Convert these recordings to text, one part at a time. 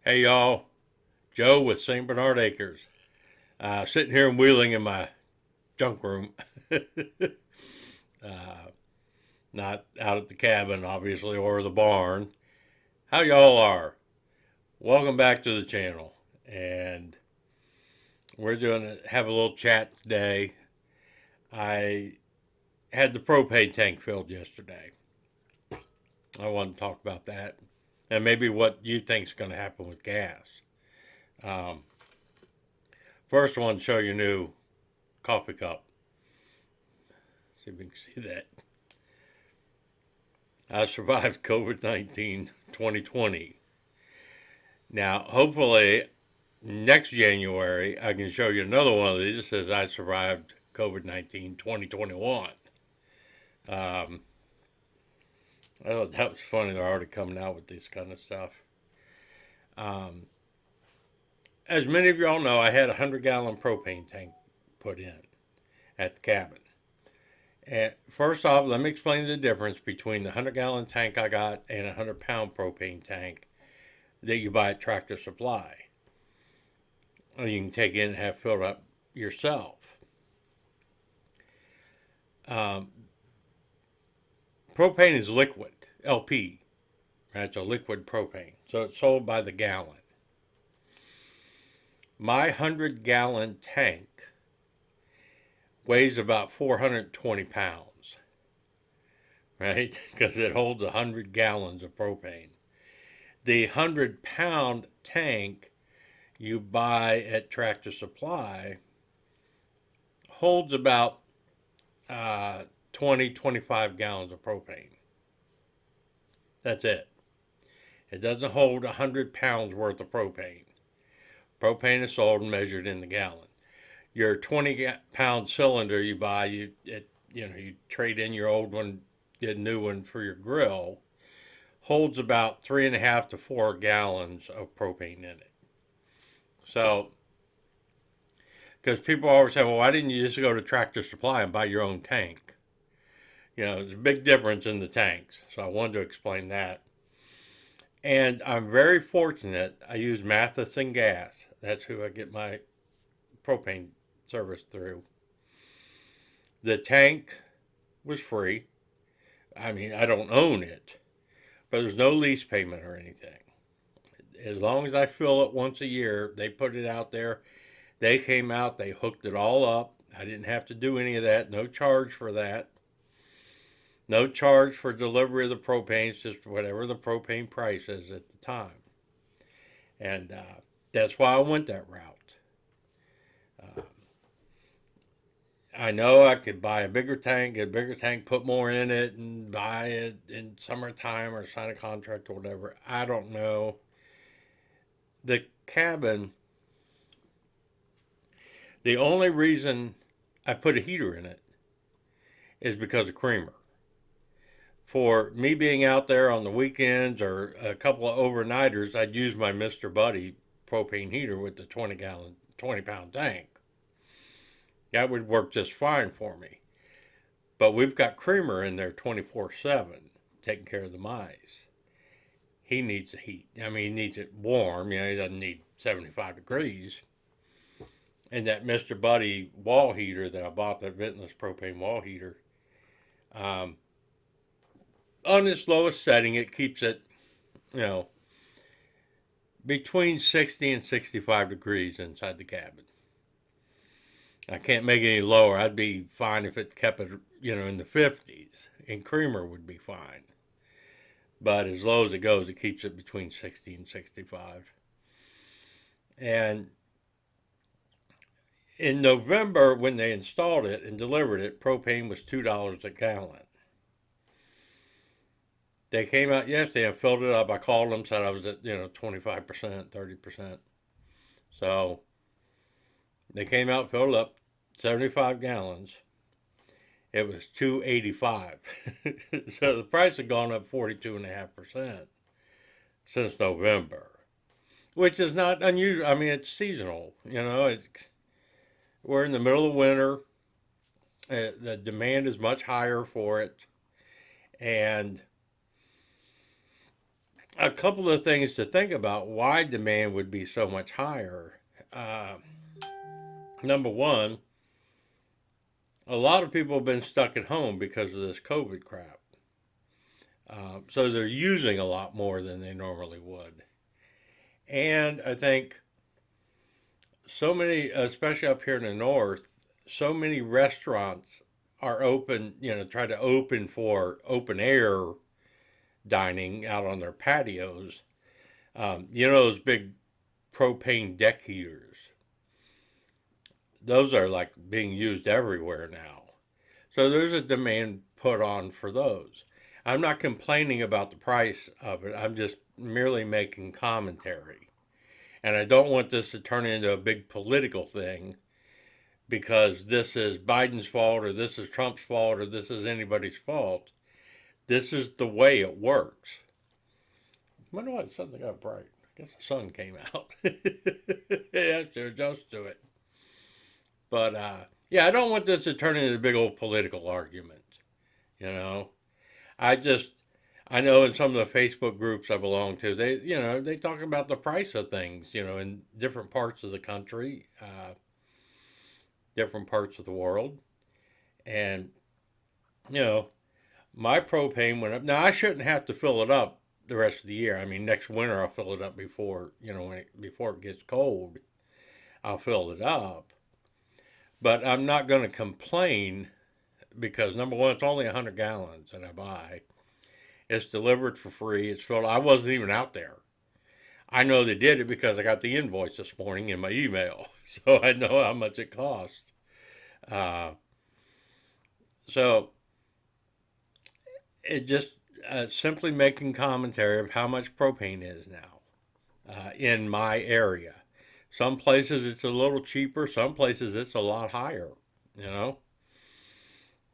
Hey y'all, Joe with St. Bernard Acres. Sitting here and wheeling in my junk room. Not out at the cabin, obviously, or the barn. How y'all are? Welcome back to the channel. And we're going to have a little chat today. I had the propane tank filled yesterday. I want to talk about that and maybe what you think is going to happen with gas. Um, First, I want to show you a new coffee cup. See if we can see that. I survived COVID 19 2020. Now, hopefully, next January, I can show you another one of these that says I survived COVID 19 2021. Um, I thought that was funny. They're already coming out with this kind of stuff. Um, as many of y'all know, I had a 100-gallon propane tank put in at the cabin. And first off, let me explain the difference between the 100-gallon tank I got and a 100-pound propane tank that you buy at Tractor Supply. Or you can take in and have filled up yourself. Um, Propane is liquid, LP. That's a liquid propane. So it's sold by the gallon. My 100-gallon tank weighs about 420 pounds, right? Because it holds 100 gallons of propane. The 100-pound tank you buy at Tractor Supply holds about 25 gallons of propane. That's it. It doesn't hold 100 pounds worth of propane. Propane is sold and measured in the gallon. Your 20-pound cylinder you buy, you trade in your old one, get a new one for your grill, holds about 3.5 to 4 gallons of propane in it. So, because people always say, well, why didn't you just go to Tractor Supply and buy your own tank? There's a big difference in the tanks. So I wanted to explain that. And I'm very fortunate. I use Matheson Gas. That's who I get my propane service through. The tank was free. I mean, I don't own it, but there's no lease payment or anything. As long as I fill it once a year, they put it out there. They came out, they hooked it all up. I didn't have to do any of that. No charge for that. No charge for delivery of the propane. It's just whatever the propane price is at the time. And that's why I went that route. Uh, I know I could buy a bigger tank, get a bigger tank, put more in it, and buy it in summertime or sign a contract or whatever. I don't know. The cabin, the only reason I put a heater in it is because of creamer. For me being out there on the weekends or a couple of overnighters, I'd use my Mr. Buddy propane heater with the 20-pound tank. That would work just fine for me. But we've got creamer in there 24/7 taking care of the mice. He needs the heat. I mean, he needs it warm. He doesn't need 75 degrees. And that Mr. Buddy wall heater that I bought, that ventless propane wall heater, um, on its lowest setting, it keeps it, you know, between 60 and 65 degrees inside the cabin. I can't make it any lower. I'd be fine if it kept it, in the 50s. And creamer would be fine. But as low as it goes, it keeps it between 60 and 65. And in November, when they installed it and delivered it, propane was $2 a gallon. They came out yesterday and filled it up. I called them, said I was at 25%, 30%. So they came out, filled it up, 75 gallons. It was $2.85. So the price had gone up 42.5% since November, which is not unusual. I mean, it's seasonal. We're in the middle of winter. The demand is much higher for it, and a couple of things to think about why demand would be so much higher. Uh, Number one, a lot of people have been stuck at home because of this COVID crap. So they're using a lot more than they normally would. And I think so many, especially up here in the north, so many restaurants are open, try to open for open air dining out on their patios. Those big propane deck heaters, those are like being used everywhere now. So there's a demand put on for those. I'm not complaining about the price of it. I'm just merely making commentary. And I don't want this to turn into a big political thing because this is Biden's fault or this is Trump's fault or this is anybody's fault. This is the way it works. I wonder why something got bright. I guess the sun came out. It has to adjust to it. But yeah, I don't want this to turn into a big old political argument. You know, I just I know in some of the Facebook groups I belong to, they talk about the price of things, in different parts of the country, different parts of the world, and you know my propane went up. Now I shouldn't have to fill it up the rest of the year. I mean, next winter I'll fill it up before before it gets cold. I'll fill it up, but I'm not going to complain because number one, it's only 100 gallons that I buy. It's delivered for free. It's filled. I wasn't even out there. I know they did it because I got the invoice this morning in my email, so I know how much it costs. Uh, so it just simply making commentary of how much propane is now in my area. Some places it's a little cheaper. Some places it's a lot higher. You know,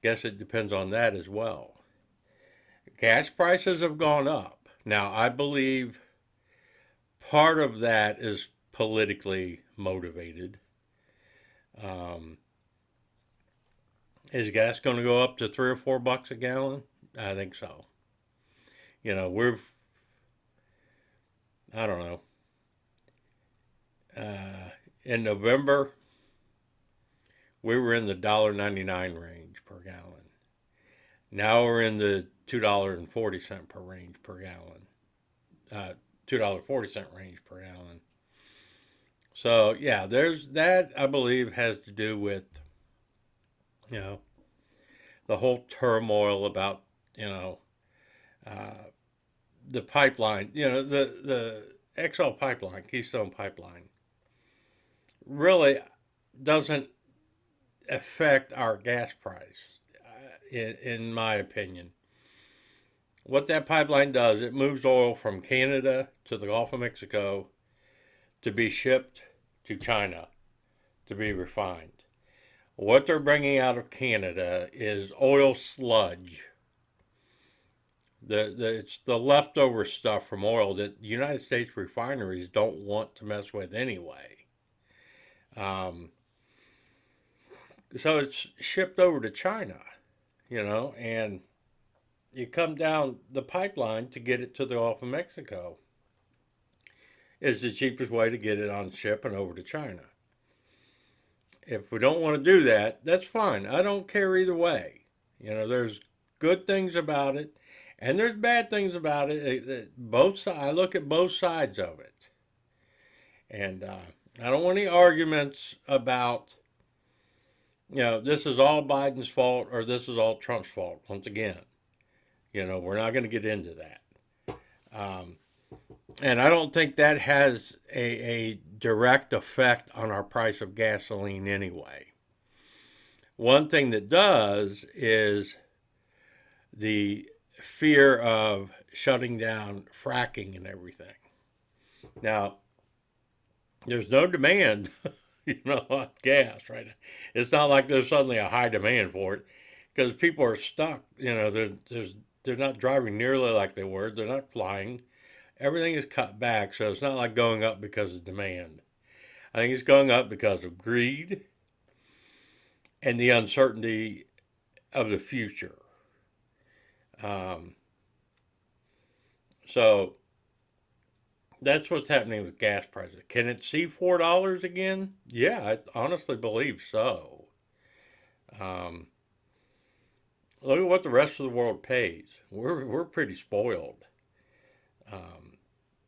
guess it depends on that as well. Gas prices have gone up. Now I believe part of that is politically motivated. Um, is gas going to go up to $3 or $4 a gallon? I think so. You know, I don't know, in November, we were in the $1.99 range per gallon. Now we're in the $2.40 per range per gallon. $2.40 range per gallon. So yeah, there's that. I believe has to do with you know the whole turmoil about you know uh, the pipeline. The XL pipeline, Keystone pipeline, really doesn't affect our gas price, in my opinion. What that pipeline does, it moves oil from Canada to the Gulf of Mexico to be shipped to China to be refined. What they're bringing out of Canada is oil sludge. It's the leftover stuff from oil that the United States refineries don't want to mess with anyway. Um, so it's shipped over to China, and you come down the pipeline to get it to the Gulf of Mexico is the cheapest way to get it on ship and over to China. If we don't want to do that, that's fine. I don't care either way. There's good things about it, and there's bad things about it. Both I look at both sides of it, and I don't want any arguments about this is all Biden's fault or this is all Trump's fault. Once again, we're not going to get into that. Um, and I don't think that has a direct effect on our price of gasoline anyway. One thing that does is the fear of shutting down fracking and everything. Now, there's no demand, on gas right now. It's not like there's suddenly a high demand for it because people are stuck. They're not driving nearly like they were. They're not flying. Everything is cut back, so it's not like going up because of demand. I think it's going up because of greed and the uncertainty of the future. Um, so that's what's happening with gas prices. Can it see $4 again? Yeah, I honestly believe so. Um, Look at what the rest of the world pays. We're pretty spoiled. Um,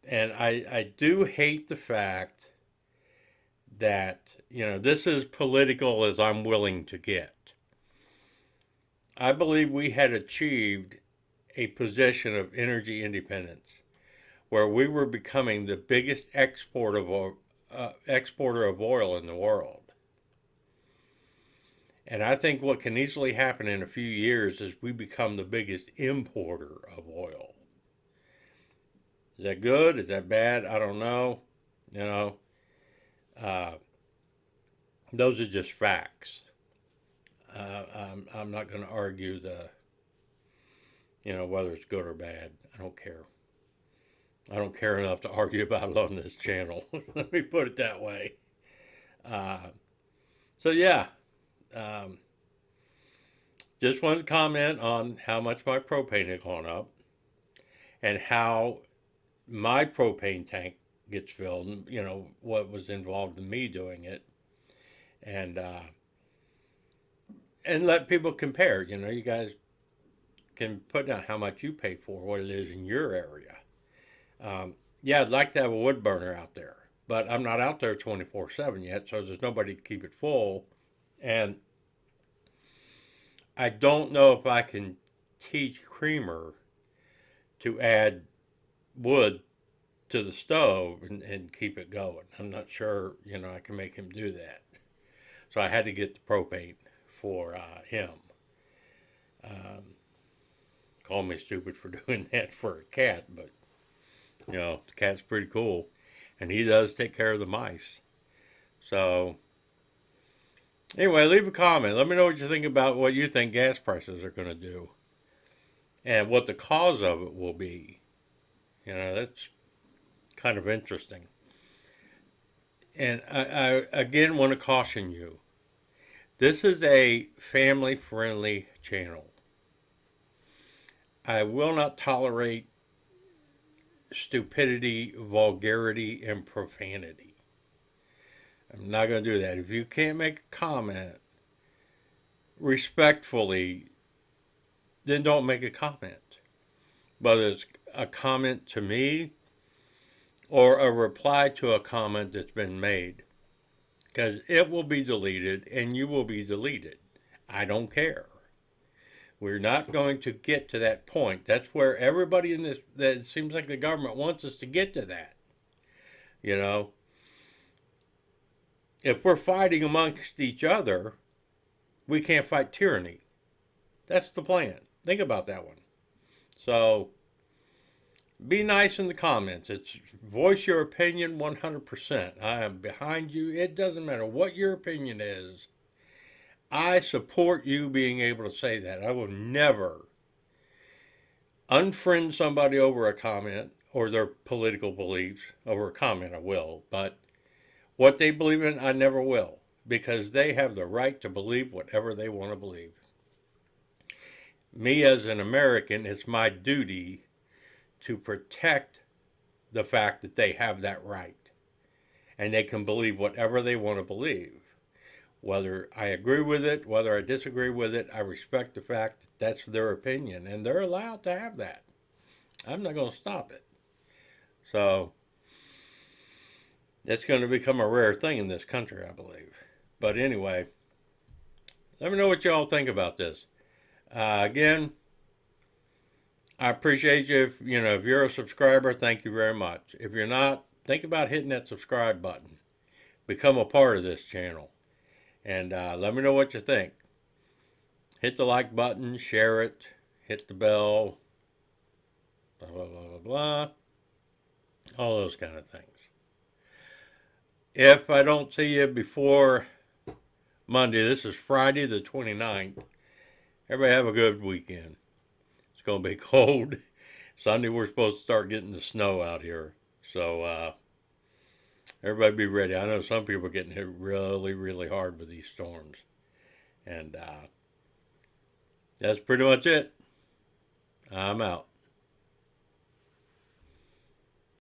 and I do hate the fact that, this is political as I'm willing to get. I believe we had achieved a position of energy independence where we were becoming the biggest exporter of oil in the world. And I think what can easily happen in a few years is we become the biggest importer of oil. Is that good? Is that bad? I don't know. You know, uh, those are just facts. I'm not going to argue whether it's good or bad. I don't care. I don't care enough to argue about it on this channel. Let me put it that way. Uh, so yeah, um, just wanted to comment on how much my propane had gone up and how my propane tank gets filled. What was involved in me doing it, and let people compare. You guys can put down how much you pay for what it is in your area. Yeah, I'd like to have a wood burner out there, but I'm not out there 24/7 yet, so there's nobody to keep it full. And I don't know if I can teach Creamer to add wood to the stove and keep it going. I'm not sure, I can make him do that. So I had to get the propane for him. Call me stupid for doing that for a cat, but the cat's pretty cool, and he does take care of the mice. So anyway, leave a comment. Let me know what you think about what you think gas prices are going to do, and what the cause of it will be. That's kind of interesting. And I again want to caution you. This is a family-friendly channel. I will not tolerate stupidity, vulgarity, and profanity. I'm not going to do that. If you can't make a comment respectfully, then don't make a comment. Whether it's a comment to me or a reply to a comment that's been made. Because it will be deleted and you will be deleted. I don't care. We're not going to get to that point. That's where everybody in this, that it seems like the government wants us to get to that. If we're fighting amongst each other, we can't fight tyranny. That's the plan. Think about that one. So, be nice in the comments. It's voice your opinion 100%. I am behind you. It doesn't matter what your opinion is. I support you being able to say that. I will never unfriend somebody over a comment or their political beliefs over a comment. I will, but what they believe in, I never will, because they have the right to believe whatever they want to believe. Me as an American, it's my duty to protect the fact that they have that right and they can believe whatever they want to believe. Whether I agree with it, whether I disagree with it, I respect the fact that that's their opinion and they're allowed to have that. I'm not going to stop it. So it's going to become a rare thing in this country, I believe. But anyway, let me know what y'all think about this. Again, I appreciate you. If you're a subscriber, thank you very much. If you're not, think about hitting that subscribe button. Become a part of this channel. And let me know what you think. Hit the like button, share it, hit the bell, blah, blah, blah, blah, blah. All those kind of things. If I don't see you before Monday, this is Friday the 29th. Everybody have a good weekend. It's going to be cold. Sunday we're supposed to start getting the snow out here. So everybody be ready. I know some people are getting hit really, really hard with these storms. And that's pretty much it. I'm out.